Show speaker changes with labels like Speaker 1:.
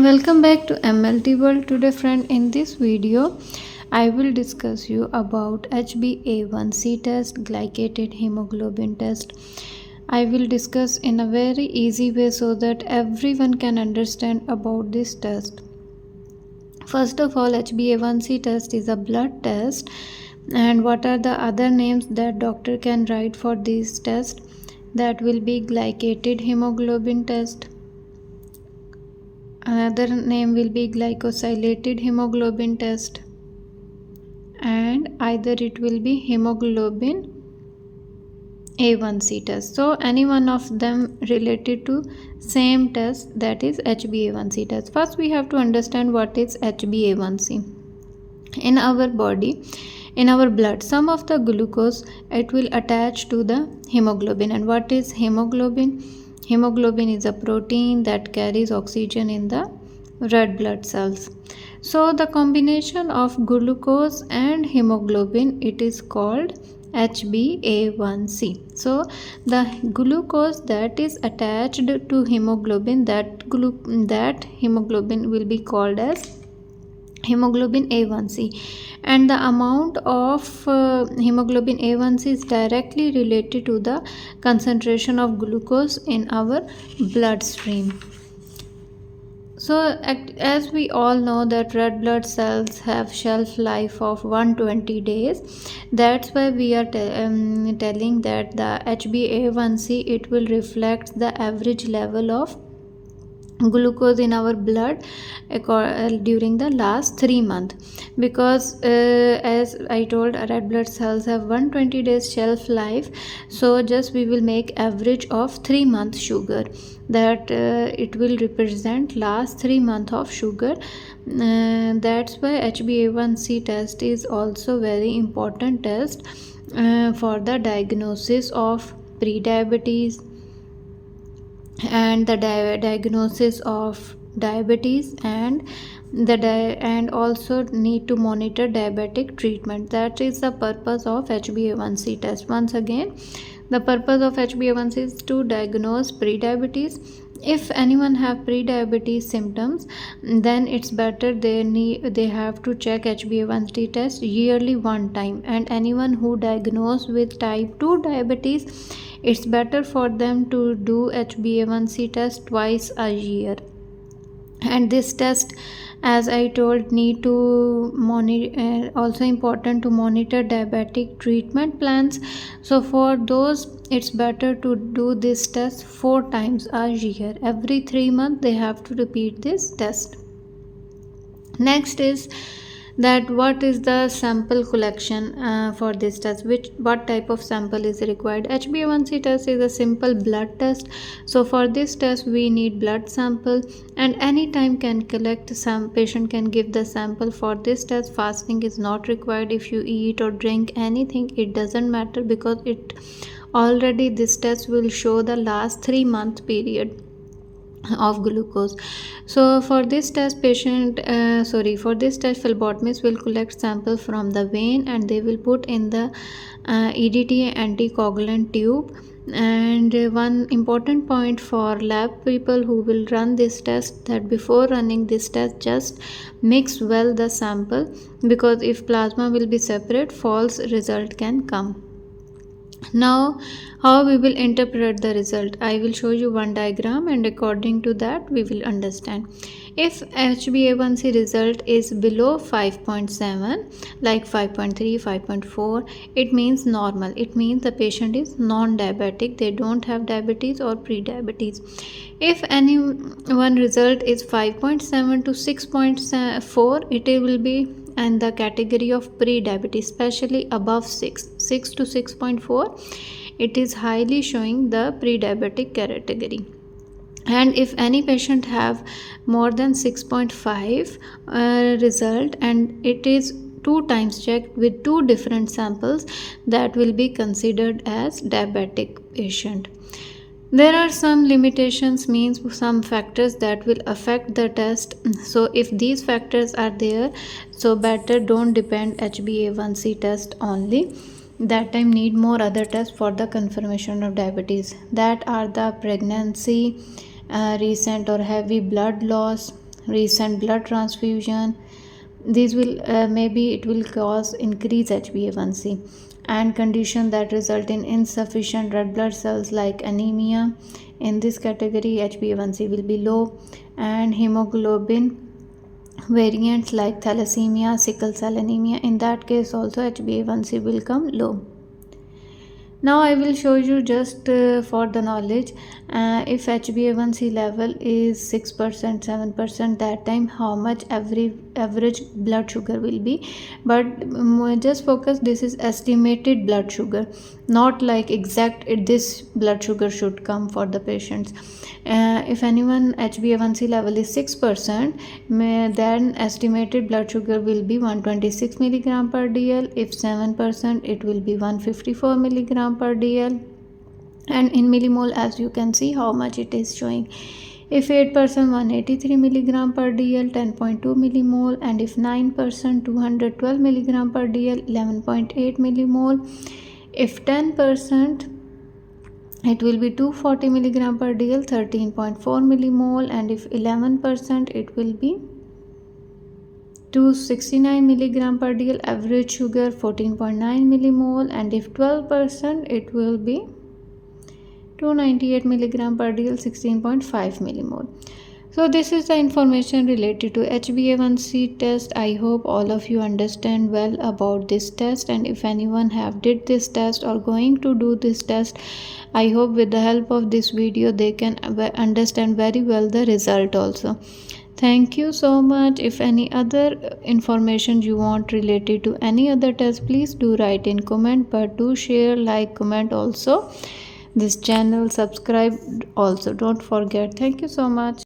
Speaker 1: Welcome back to MLT World. Today friend, in this video I will discuss you about hba1c test, glycated hemoglobin test. I will discuss in a very easy way so that everyone can understand about this test. First of all, hba1c test is a blood test. And what are the other names that doctor can write for this test? That will be glycated hemoglobin test. Another name will be glycosylated hemoglobin test, and either it will be hemoglobin A1C test. So any one of them related to same test, that is hba1c test. First we have to understand what is hba1c. In our body, in our blood, some of the glucose, it will attach to the hemoglobin. And what is hemoglobin? Hemoglobin is a protein that carries oxygen in the red blood cells. So the combination of glucose and hemoglobin, it is called hba1c. So the glucose that is attached to hemoglobin, that hemoglobin will be called as hemoglobin A1c, and the amount of hemoglobin A1c is directly related to the concentration of glucose in our bloodstream. So as we all know that red blood cells have shelf life of 120 days. That's why we are telling that the hba1c, it will reflect the average level of glucose in our blood during the last 3 months, because as I told, red blood cells have 120 days shelf life. So just we will make average of 3 months sugar, that it will represent last 3 months of sugar. That's why hba1c test is also very important test for the diagnosis of pre-diabetes and the diagnosis of diabetes, and and also need to monitor diabetic treatment. That is the purpose of hba1c test. Once again, the purpose of hba1c is to diagnose pre-diabetes. If anyone have pre-diabetes symptoms, then it's better they have to check hba1c test yearly one time. And anyone who diagnosed with type 2 diabetes, it's better for them to do hba1c test twice a year. And this test, as I told, need to monitor, also important to monitor diabetic treatment plans. So for those, it's better to do this test 4 times a year. Every 3 months they have to repeat this test. Next is that what is the sample collection for this test, what type of sample is required. hba1c test is a simple blood test. So for this test we need blood sample, and anytime can collect some patient can give the sample. For this test fasting is not required. If you eat or drink anything, it doesn't matter, because it already this test will show the last 3 month period of glucose. So for this test for this test phlebotomist will collect sample from the vein, and they will put in the EDTA anticoagulant tube. And one important point for lab people who will run this test, that before running this test just mix well the sample, because if plasma will be separate, false result can come. Now how we will interpret the result, I will show you one diagram, and according to that we will understand. If hba1c result is below 5.7, like 5.3, 5.4, it means normal. It means the patient is non-diabetic, they don't have diabetes or pre-diabetes. If any one result is 5.7 to 6.4, it will be and the category of pre-diabetes, especially above 6 to 6.4, it is highly showing the pre-diabetic category. And if any patient have more than 6.5 result, and it is 2 times checked with 2 different samples, that will be considered as diabetic patient. There are some limitations, means some factors that will affect the test. So if these factors are there, so better don't depend hba1c test only. That time need more other tests for the confirmation of diabetes. That are the pregnancy, recent or heavy blood loss, recent blood transfusion. These will maybe it will cause increase hba1c, and condition that result in insufficient red blood cells like anemia. In this category hba1c will be low, and hemoglobin variants like thalassemia, sickle cell anemia, in that case also hba1c will come low. Now I will show you just for the knowledge, if hba1c level is 6%, 7%, that time how much average blood sugar will be. But just focus, this is estimated blood sugar, not like exact this blood sugar should come for the patients. If anyone hba1c level is 6%, then estimated blood sugar will be 126 milligram per dl. If 7%, it will be 154 milligram per dl, and in millimole as you can see how much it is showing. If 8%, 183 milligram per dl, 10.2 millimole, and if 9%, 212 milligram per dl, 11.8 millimole. If 10%, it will be 240 milligram per dl, 13.4 millimole, and if 11%, it will be 269 milligram per dl, average sugar 14.9 millimole, and if 12%, it will be 298 milligram per dl, 16.5 millimole. So this is the information related to hba1c test. I hope all of you understand well about this test, and if anyone have did this test or going to do this test, I hope with the help of this video they can understand very well the result also. Thank you so much. If any other information you want related to any other test, please do write in comment, but do share, like, comment also this channel, subscribe also, don't forget. Thank you so much.